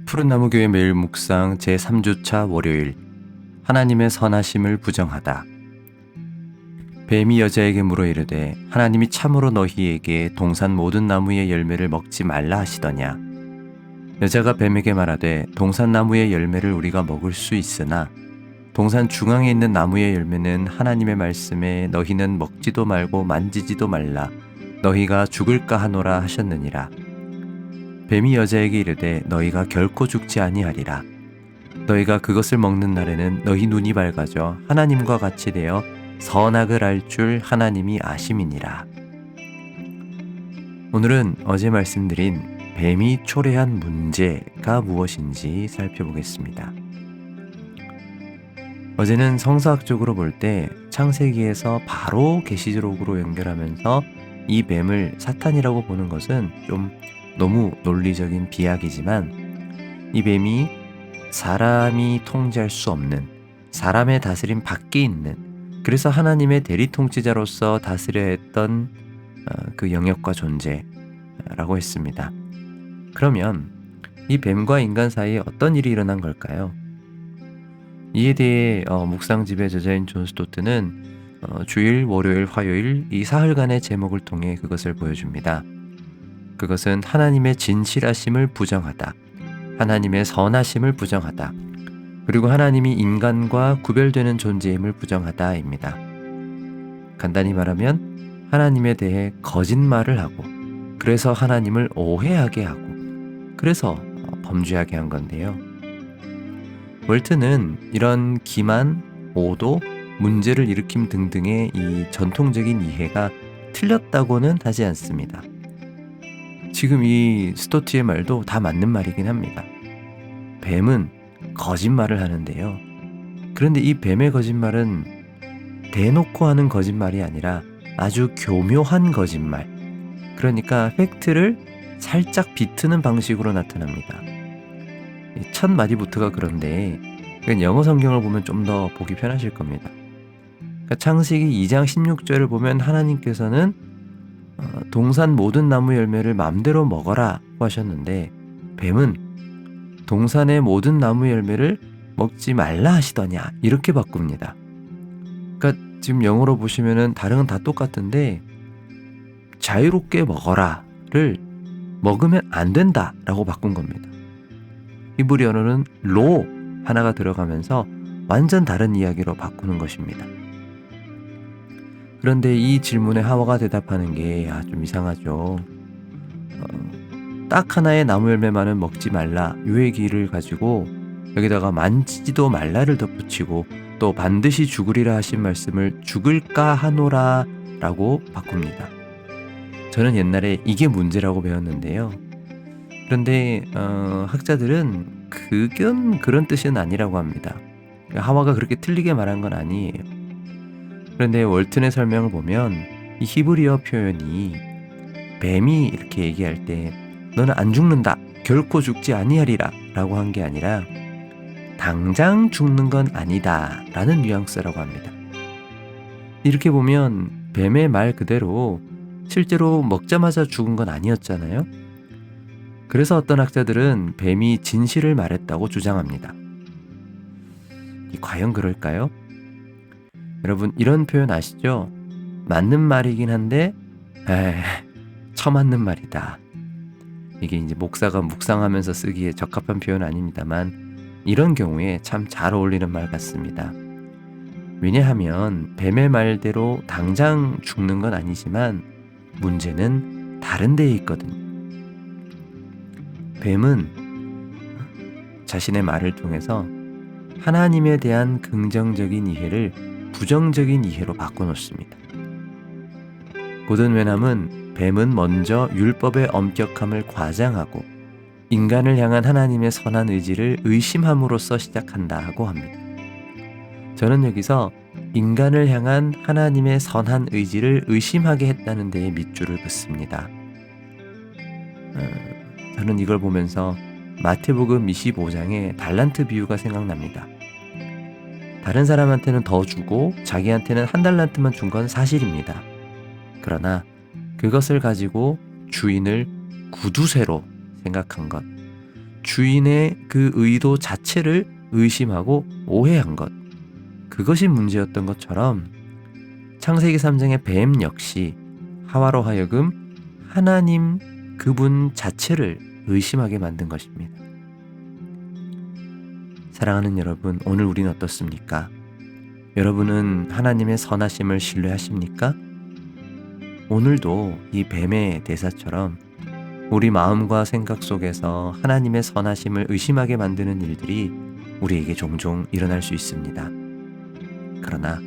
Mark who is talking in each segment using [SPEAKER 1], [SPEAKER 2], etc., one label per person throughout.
[SPEAKER 1] 푸른나무교회 매일 묵상 제3주차 월요일 하나님의 선하심을 부정하다. 뱀이 여자에게 물어 이르되 하나님이 참으로 너희에게 동산 모든 나무의 열매를 먹지 말라 하시더냐. 여자가 뱀에게 말하되 동산 나무의 열매를 우리가 먹을 수 있으나 동산 중앙에 있는 나무의 열매는 하나님의 말씀에 너희는 먹지도 말고 만지지도 말라 너희가 죽을까 하노라 하셨느니라. 뱀이 여자에게 이르되 너희가 결코 죽지 아니하리라. 너희가 그것을 먹는 날에는 너희 눈이 밝아져 하나님과 같이 되어 선악을 알 줄 하나님이 아심이니라. 오늘은 어제 말씀드린 뱀이 초래한 문제가 무엇인지 살펴보겠습니다. 어제는 성서학적으로 볼 때 창세기에서 바로 계시록으로 연결하면서 이 뱀을 사탄이라고 보는 것은 좀 너무 논리적인 비약이지만 이 뱀이 사람이 통제할 수 없는 사람의 다스림 밖에 있는 그래서 하나님의 대리 통치자로서 다스려야 했던 그 영역과 존재라고 했습니다. 그러면 이 뱀과 인간 사이에 어떤 일이 일어난 걸까요? 이에 대해 묵상집의 저자인 존 스토트는 주일, 월요일, 화요일 이 사흘간의 제목을 통해 그것을 보여줍니다. 그것은 하나님의 진실하심을 부정하다, 하나님의 선하심을 부정하다, 그리고 하나님이 인간과 구별되는 존재임을 부정하다입니다. 간단히 말하면 하나님에 대해 거짓말을 하고 그래서 하나님을 오해하게 하고 그래서 범죄하게 한 건데요. 월트는 이런 기만, 오도, 문제를 일으킴 등등의 이 전통적인 이해가 틀렸다고는 하지 않습니다. 지금 이 스토트의 말도 다 맞는 말이긴 합니다. 뱀은 거짓말을 하는데요. 그런데 이 뱀의 거짓말은 대놓고 하는 거짓말이 아니라 아주 교묘한 거짓말. 그러니까 팩트를 살짝 비트는 방식으로 나타납니다. 첫 마디부터가 그런데 영어 성경을 보면 좀 더 보기 편하실 겁니다. 그러니까 창세기 2장 16절을 보면 하나님께서는 동산 모든 나무 열매를 마음대로 먹어라 하셨는데 뱀은 동산의 모든 나무 열매를 먹지 말라 하시더냐 이렇게 바꿉니다. 그러니까 지금 영어로 보시면은 다른 건 다 똑같은데 자유롭게 먹어라를 먹으면 안 된다 라고 바꾼 겁니다. 히브리어로는 로 하나가 들어가면서 완전 다른 이야기로 바꾸는 것입니다. 그런데 이 질문에 하와가 대답하는 게 좀 이상하죠. 딱 하나의 나무 열매만은 먹지 말라 이 얘기를 가지고 여기다가 만지지도 말라를 덧붙이고 또 반드시 죽으리라 하신 말씀을 죽을까 하노라 라고 바꿉니다. 저는 옛날에 이게 문제라고 배웠는데요. 그런데 학자들은 그런 뜻은 아니라고 합니다. 하와가 그렇게 틀리게 말한 건 아니에요. 그런데 월튼의 설명을 보면 이 히브리어 표현이 뱀이 이렇게 얘기할 때 너는 안 죽는다, 결코 죽지 아니하리라 라고 한 게 아니라 당장 죽는 건 아니다 라는 뉘앙스라고 합니다. 이렇게 보면 뱀의 말 그대로 실제로 먹자마자 죽은 건 아니었잖아요. 그래서 어떤 학자들은 뱀이 진실을 말했다고 주장합니다. 과연 그럴까요? 여러분 이런 표현 아시죠? 맞는 말이긴 한데 처맞는 말이다. 이게 이제 목사가 묵상하면서 쓰기에 적합한 표현 아닙니다만 이런 경우에 참 잘 어울리는 말 같습니다. 왜냐하면 뱀의 말대로 당장 죽는 건 아니지만 문제는 다른 데에 있거든요. 뱀은 자신의 말을 통해서 하나님에 대한 긍정적인 이해를 부정적인 이해로 바꿔놓습니다. 고든 웬함은 뱀은 먼저 율법의 엄격함을 과장하고 인간을 향한 하나님의 선한 의지를 의심함으로써 시작한다고 합니다. 저는 여기서 인간을 향한 하나님의 선한 의지를 의심하게 했다는 데에 밑줄을 긋습니다. 저는 이걸 보면서 마태복음 25장의 달란트 비유가 생각납니다. 다른 사람한테는 더 주고 자기한테는 1달란트만 준 건 사실입니다. 그러나 그것을 가지고 주인을 구두쇠로 생각한 것, 주인의 그 의도 자체를 의심하고 오해한 것, 그것이 문제였던 것처럼 창세기 3장의 뱀 역시 하와로 하여금 하나님 그분 자체를 의심하게 만든 것입니다. 사랑하는 여러분, 오늘 우리는 어떻습니까? 여러분은 하나님의 선하심을 신뢰하십니까? 오늘도 이 뱀의 대사처럼 우리 마음과 생각 속에서 하나님의 선하심을 의심하게 만드는 일들이 우리에게 종종 일어날 수 있습니다. 그러나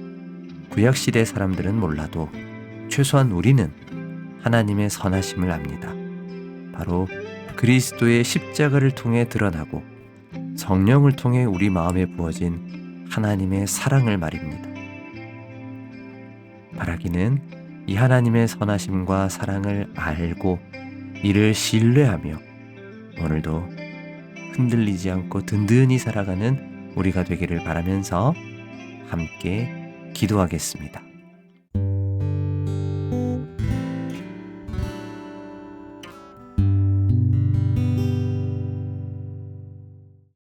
[SPEAKER 1] 구약시대 사람들은 몰라도 최소한 우리는 하나님의 선하심을 압니다. 바로 그리스도의 십자가를 통해 드러나고 성령을 통해 우리 마음에 부어진 하나님의 사랑을 말입니다. 바라기는 이 하나님의 선하심과 사랑을 알고 이를 신뢰하며 오늘도 흔들리지 않고 든든히 살아가는 우리가 되기를 바라면서 함께 기도하겠습니다.